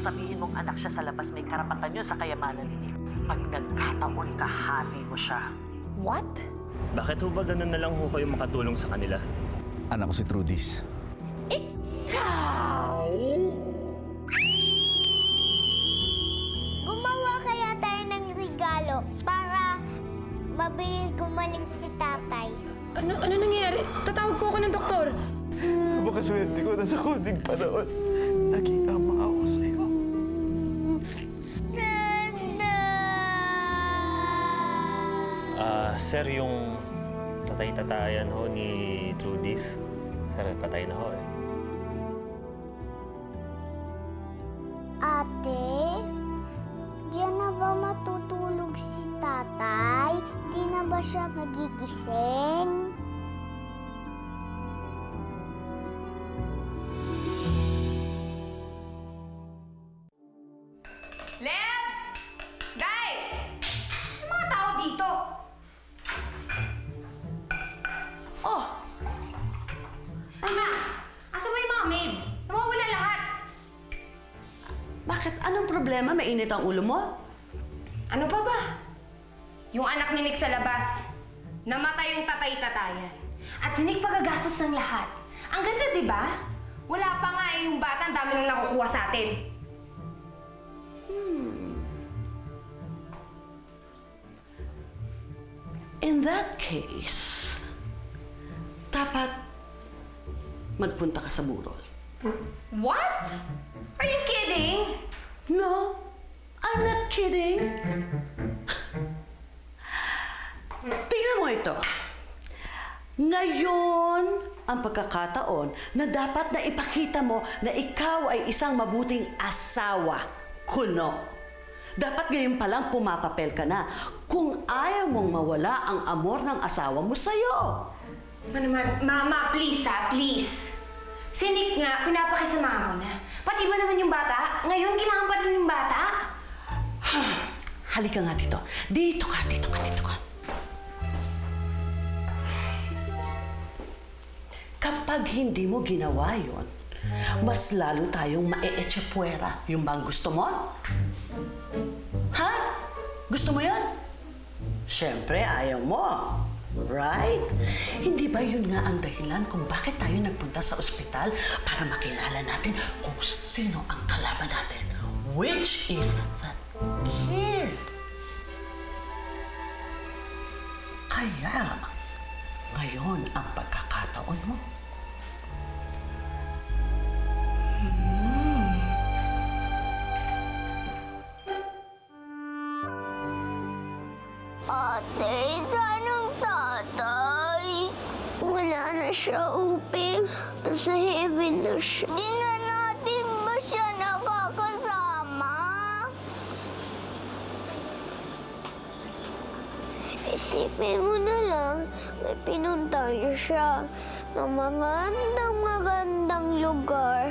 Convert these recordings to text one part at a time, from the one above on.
sasabihin mong anak siya sa labas, may karapatan yun sa kayamanan ni Nick. Pag nagkataon ka, hati mo siya. What? Bakit ho ba ganun na lang ho kayo makatulong sa kanila? Anak ko si Trudis. Ikaw! Gumawa kaya tayo ng regalo para mabilis gumaling si tatay. Ano nangyayari? Tatawag po ako ng doktor. Makaswerte ko na sa kunting panahon. Naging ama ako sa'yo. Sir, yung tatay-tatayan ho ni Trudis, sir, patay na ho eh. Ate, diyan na ba matutulog si tatay? Di na ba siya magigising? Leb! Day! Yung mga tao dito. Oh, Ana, asa ba yung mga maid? Nawawala lahat. bakit? Anong problema? Mainit ang ulo mo? Ano pa ba? Yung anak ni Nick sa labas. Namatay yung tatay-tatayan. At si Nick pagagastos ng lahat. Ang ganda, di ba? Wala pa nga eh yung bata, ang dami nang nakukuha sa atin. In that case, dapat magpunta ka sa burol. What? Are you kidding? No, I'm not kidding. Tingnan mo ito. Ngayon ang pagkakataon na dapat na ipakita mo na ikaw ay isang mabuting asawa, kuno. Dapat ngayon pa lang pumapapel ka na kung ayaw mong mawala ang amor ng asawa mo sa'yo. Mama, please ha, please. Si Nick nga, pinapakisamahan ko na. Pati ba naman yung bata? Ngayon, kailangan pa rin yung bata? Halika nga dito. Dito ka, dito ka, dito ka. Kapag hindi mo ginawa yon, mas lalo tayong mae-echepuera. Yung bang gusto mo? Ha? Gusto mo yan? Siyempre, ayaw mo. Right? Hindi ba yun nga ang dahilan kung bakit tayo nagpunta sa ospital para makilala natin kung sino ang kalaban natin? Which is that kid. Kaya, ngayon ang pagkakataon mo. Ate, saan ang tatay? Wala na siya, Uping. Nasa heaven na siya. Di na natin ba siya nakakasama? Isipin mo na lang, may pinunta niyo siya ng magandang lugar.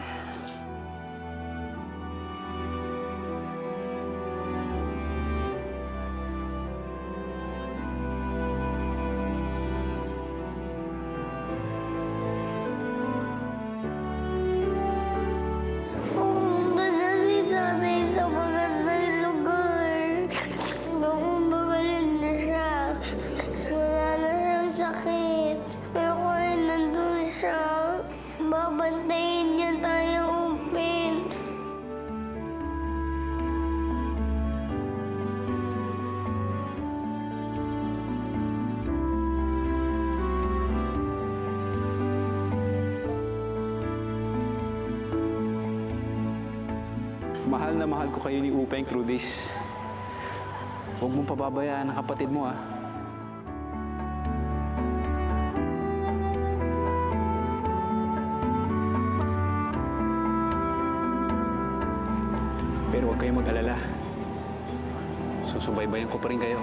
Pumunta na si tatay sa magandang lugar. Baka magaling na siya. Wala na siyang sakit. Pero kung nandun siya, babantayin niya tayo, Upin. Mahal na mahal ko kayo ni Upeng, Trudis. Huwag mong pababayaan ang kapatid mo, ah. Pero huwag kayong mag-alala. Susubaybayan ko pa rin kayo.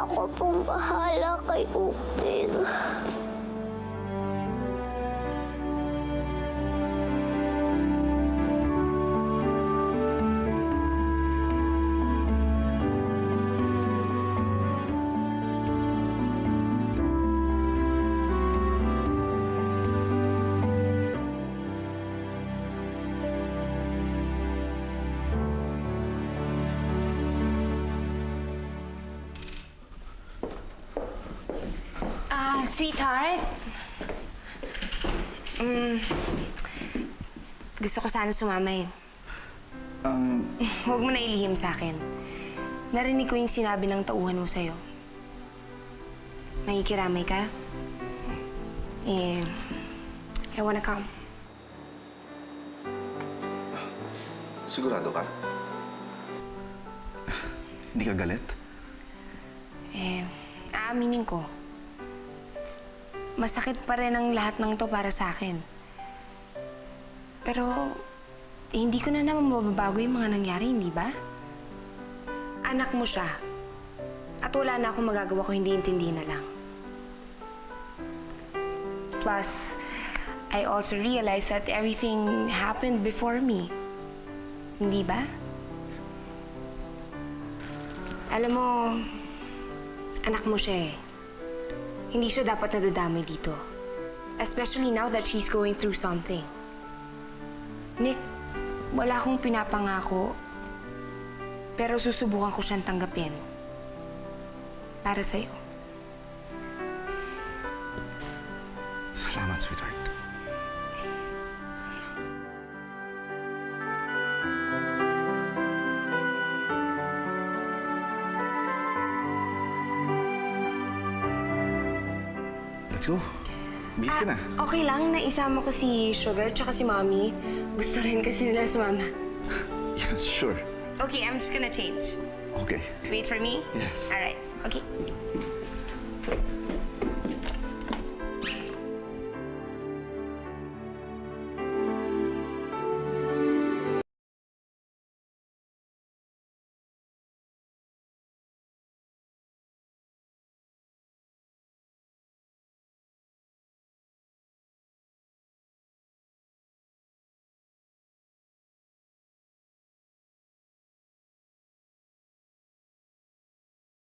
Ako pong bahala kay Uping. Sweetheart. Gusto ko sana sumama eh. Huwag mo na ilihim sa akin. Narinig ko yung sinabi ng tauhan mo sa'yo. Makikiramay ka? I wanna come. Sigurado ka? Hindi ka galit? Aaminin ko. Masakit pa rin ang lahat ng to para sa akin. Pero, hindi ko na naman mababago yung mga nangyari, hindi ba? Anak mo siya. At wala na akong magagawa kung hindi intindihin na lang. Plus, I also realized that everything happened before me. Hindi ba? Alam mo, anak mo siya eh. Hindi siya dapat nadadamay dito. Especially now that she's going through something. Nick, wala akong pinapangako. Pero susubukan ko siyang tanggapin. Para sa'yo. Salamat, sweetheart. Let's go. Bihis ka na. Okay lang, naisama ko si Sugar tsaka si Mommy. Gusto rin kasi nila sumama. Yeah, sure. Okay, I'm just gonna change. Okay. Wait for me? Yes. Alright, okay.